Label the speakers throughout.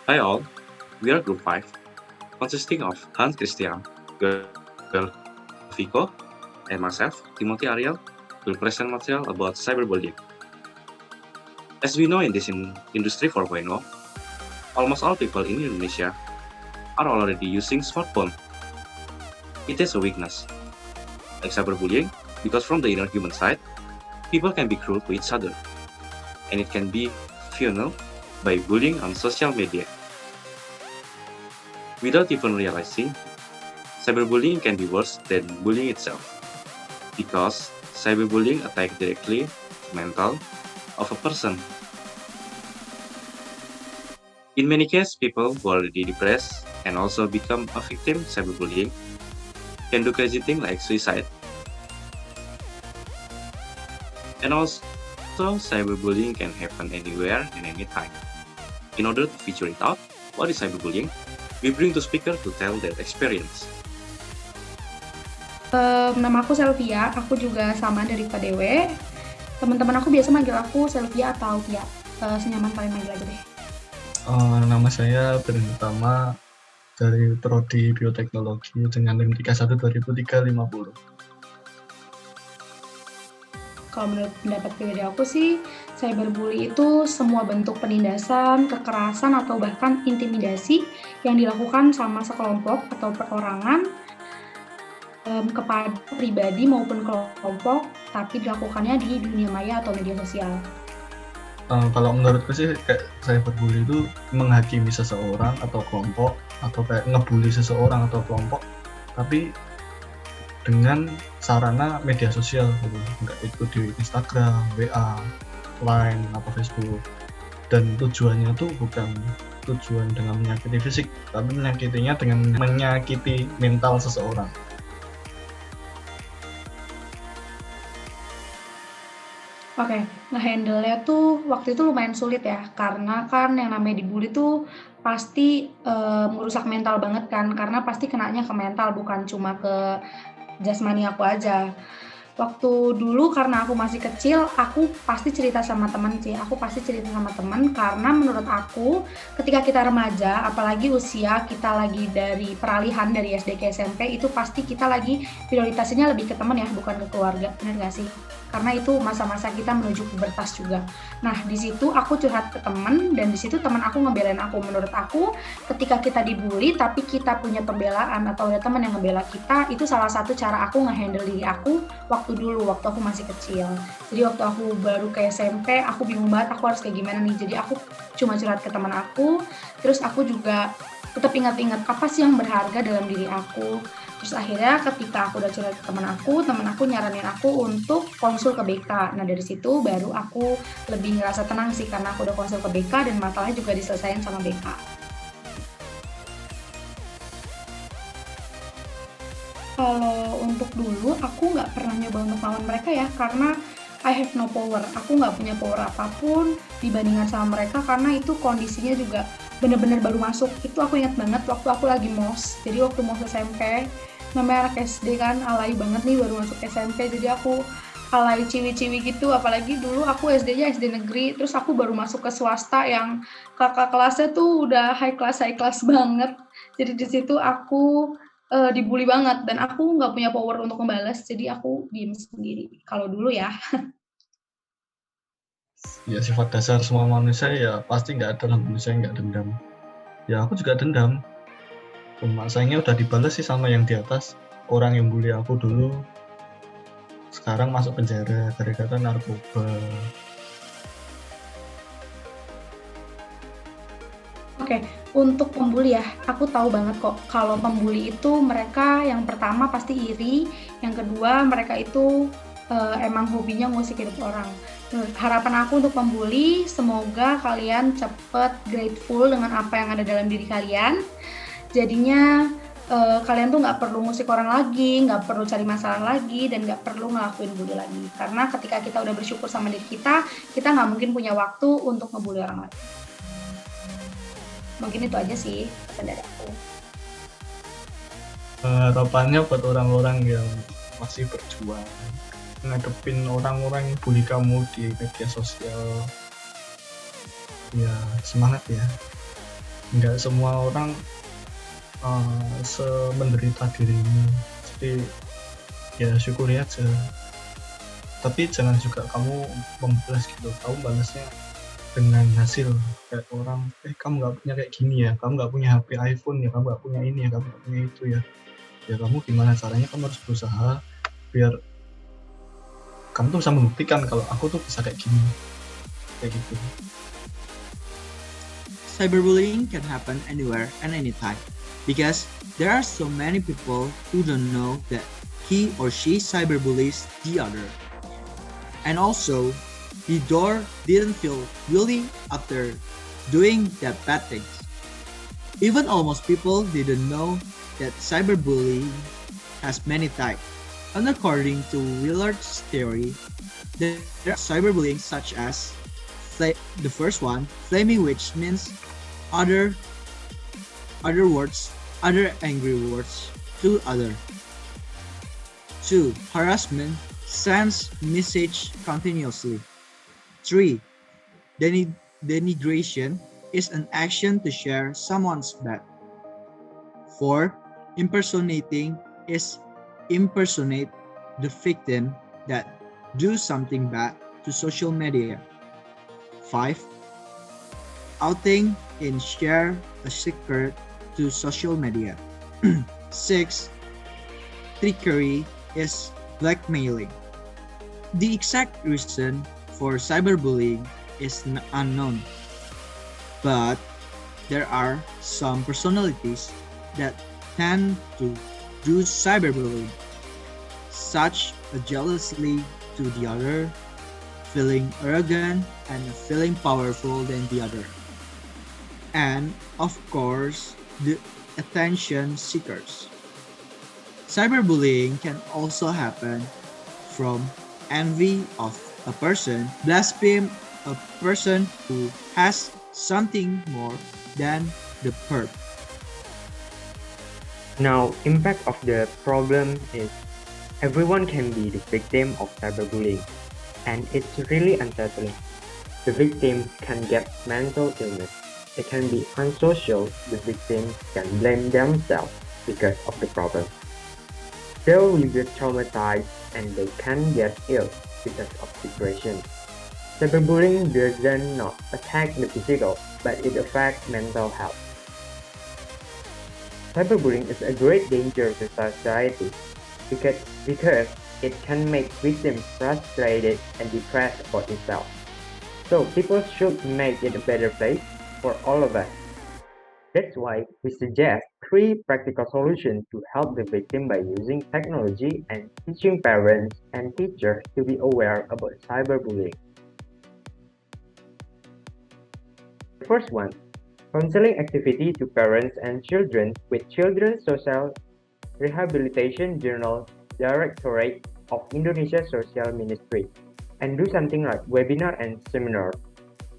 Speaker 1: Hi all, we are Group 5, consisting of Hans Christian, Joel Vico, and myself, Timothy Ariel, will present material about cyberbullying. As we know in this Industry 4.0, almost all people in Indonesia are already using smartphone. It is a weakness, like cyberbullying, because from the inner human side, people can be cruel to each other, and it can be fueled by bullying on social media. Without even realizing, cyberbullying can be worse than bullying itself, because cyberbullying attacks directly mental of a person. In many cases, people who are already depressed and also become a victim of cyberbullying can do crazy things like suicide. And also, cyberbullying can happen anywhere and anytime. In order to feature it out, what is cyberbullying? We bring the speaker to tell their experience.
Speaker 2: Nama aku Selvia, aku juga sama dari KDW. Teman-teman aku biasa manggil aku Selvia atau Tia. Senyaman kalian manggil aja deh.
Speaker 3: Nama saya Bernama dari Prodi Bioteknologi dengan NIM 31 2350.
Speaker 2: Kalau menurut pendapat pribadi aku sih, cyberbully itu semua bentuk penindasan, kekerasan, atau bahkan intimidasi yang dilakukan sama sekelompok atau perorangan kepada pribadi maupun kelompok, tapi dilakukannya di dunia maya atau media sosial.
Speaker 3: Kalau menurutku sih kayak cyberbully itu menghakimi seseorang atau kelompok atau kayak ngebully seseorang atau kelompok, tapi dengan sarana media sosial gitu, nggak itu di Instagram, WA, Line atau Facebook. Dan tujuannya tuh bukan tujuan dengan menyakiti fisik, tapi menyakitinya dengan menyakiti mental seseorang.
Speaker 2: Oke, nge-handle-nya tuh waktu itu lumayan sulit ya, karena kan yang namanya dibully tuh pasti merusak mental banget kan, karena pasti kenanya ke mental bukan cuma ke jasmani aku aja. Waktu dulu karena aku masih kecil, aku pasti cerita sama temen sih. Aku pasti cerita sama temen karena menurut aku ketika kita remaja, apalagi usia kita lagi dari peralihan dari SD ke SMP, itu pasti kita lagi prioritasnya lebih ke temen ya, bukan ke keluarga. Bener gak sih? Karena itu masa-masa kita menuju pubertas juga. Nah, di situ aku curhat ke temen dan di situ teman aku ngebelain aku. Menurut aku, ketika kita dibully tapi kita punya pembelaan atau ada teman yang ngebela kita, itu salah satu cara aku nge-handle diri aku waktu aku masih kecil. Jadi waktu aku baru ke SMP, aku bingung banget aku harus kayak gimana nih. Jadi aku cuma curhat ke teman aku, terus aku juga tetap ingat-ingat apa sih yang berharga dalam diri aku. Terus akhirnya ketika aku udah curhat ke teman aku nyaranin aku untuk konsul ke BK. Nah dari situ baru aku lebih ngerasa tenang sih karena aku udah konsul ke BK dan masalahnya juga diselesain sama BK. Kalau untuk dulu aku nggak pernah nyoba untuk lawan mereka ya karena I have no power. Aku nggak punya power apapun dibandingkan sama mereka karena itu kondisinya juga bener-bener baru masuk. Itu aku ingat banget waktu aku lagi MOS. Jadi waktu MOS SMP, namanya anak SD kan, alay banget nih baru masuk SMP. Jadi aku alay ciwi-ciwi gitu, apalagi dulu aku SD-nya SD negeri, terus aku baru masuk ke swasta yang kakak kelasnya tuh udah high class banget. Jadi di situ aku dibully banget dan aku nggak punya power untuk membalas, jadi aku diem sendiri. Kalau dulu ya.
Speaker 3: Ya sifat dasar semua manusia ya pasti nggak ada manusia yang nggak dendam. Ya aku juga dendam. Cuma sayangnya udah dibalas sih sama yang di atas. Orang yang bully aku dulu sekarang masuk penjara gara-gara narkoba.
Speaker 2: Oke, untuk pembuli ya, aku tahu banget kok kalau pembuli itu mereka yang pertama pasti iri, yang kedua mereka itu emang hobinya ngusik hidup orang. Harapan aku untuk pembuli, semoga kalian cepet grateful dengan apa yang ada dalam diri kalian. Jadinya kalian tuh nggak perlu ngusik orang lagi, nggak perlu cari masalah lagi, dan nggak perlu ngelakuin bully lagi. Karena ketika kita udah bersyukur sama diri kita nggak mungkin punya waktu untuk ngebully orang lain. Mungkin itu aja sih pesan dari aku.
Speaker 3: Harapannya buat orang-orang yang masih berjuang ngadepin orang-orang yang bully kamu di media sosial, ya semangat ya, nggak semua orang semenderita dirimu, jadi ya syukuri aja, tapi jangan juga kamu membalas gitu, kamu balasnya dengan hasil kayak orang, kamu nggak punya kayak gini ya, kamu nggak punya HP iPhone ya, kamu nggak punya ini ya, kamu nggak punya itu ya, ya kamu gimana caranya, kamu harus berusaha biar kamu tuh bisa membuktikan kalau aku tuh bisa kayak gini, kayak gitu.
Speaker 4: Cyberbullying can happen anywhere and anytime because there are so many people who don't know that he or she cyberbullies the other. And also, the door didn't feel guilty after doing that bad things. Even almost people didn't know that cyberbullying has many types. And according to Willard's theory, there are cyberbullying such as the first one, flaming, which means other words, other angry words to other. 2. Harassment, sends message continuously. 3. Denigration is an action to share someone's bad. 4. Impersonating is impersonate the victim that do something bad to social media. 5. Outing and share a secret to social media. 6. Trickery is blackmailing. The exact reason for cyberbullying is unknown, but there are some personalities that tend to do cyberbullying, such as jealousy to the other, feeling arrogant and feeling powerful than the other, and of course the attention seekers. Cyberbullying can also happen from envy of a person, blaspheme a person who has something more than the perp.
Speaker 5: Now, impact of the problem is everyone can be the victim of cyberbullying, and it's really unsettling. The victim can get mental illness. They can be unsocial. The victims can blame themselves because of the problem. They will get traumatized and they can get ill because of depression. Cyberbullying doesn't not attack the physical, but it affects mental health. Cyberbullying is a great danger to society because it can make victims frustrated and depressed about itself. So people should make it a better place for all of us. That's why we suggest 3 practical solutions to help the victim by using technology and teaching parents and teachers to be aware about cyberbullying. The first one, counseling activity to parents and children with Children's Social Rehabilitation Journal Directorate of Indonesia Social Ministry, and do something like webinar and seminar.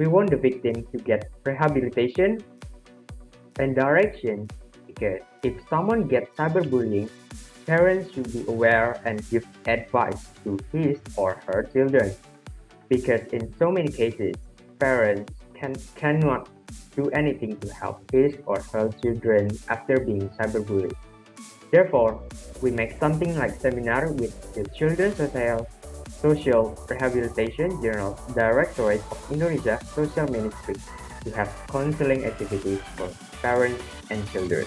Speaker 5: We want the victim to get rehabilitation and direction, because if someone gets cyberbullying, parents should be aware and give advice to his or her children, because in so many cases, parents cannot do anything to help his or her children after being cyberbullied. Therefore, we make something like seminar with the Children's Social Rehabilitation Journal Directorate of Indonesia Social Ministry to have counseling activities for parents and children.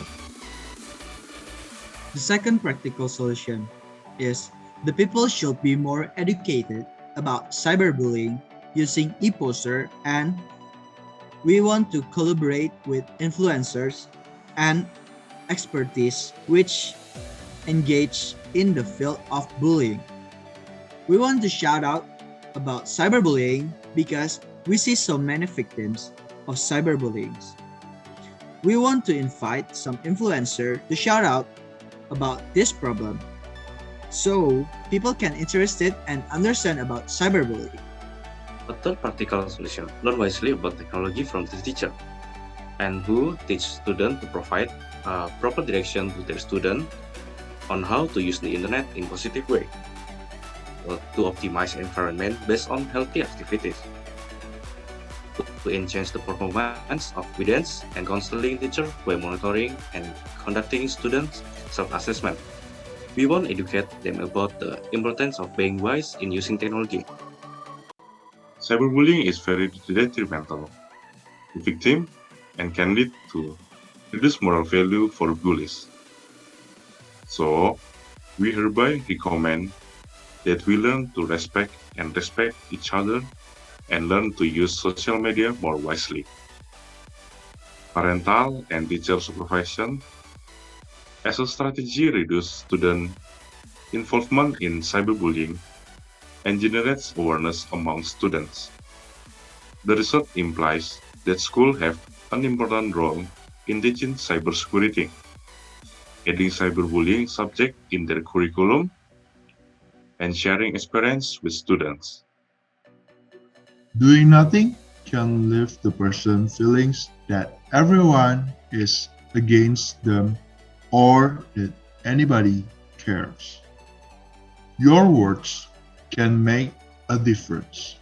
Speaker 4: The second practical solution is the people should be more educated about cyberbullying using e-poster, and we want to collaborate with influencers and expertise which engage in the field of bullying. We want to shout out about cyberbullying because we see so many victims of cyberbullying. We want to invite some influencer to shout out about this problem so people can interested and understand about cyberbullying.
Speaker 1: A third practical solution, learn wisely about technology from the teacher, and who teach students to provide proper direction to their student on how to use the internet in positive way, to optimize environment based on healthy activities. to enhance the performance of guidance and counseling teacher by monitoring and conducting student self-assessment. We want to educate them about the importance of being wise in using technology.
Speaker 6: Cyberbullying is very detrimental to victim and can lead to reduced moral value for bullies. So, we hereby recommend that we learn to respect each other and learn to use social media more wisely. Parental and teacher supervision as a strategy reduce student involvement in cyberbullying and generates awareness among students. The result implies that schools have an important role in teaching cybersecurity, adding cyberbullying subject in their curriculum, and sharing experience with students.
Speaker 7: Doing nothing can leave the person feelings that everyone is against them or that anybody cares. Your words can make a difference.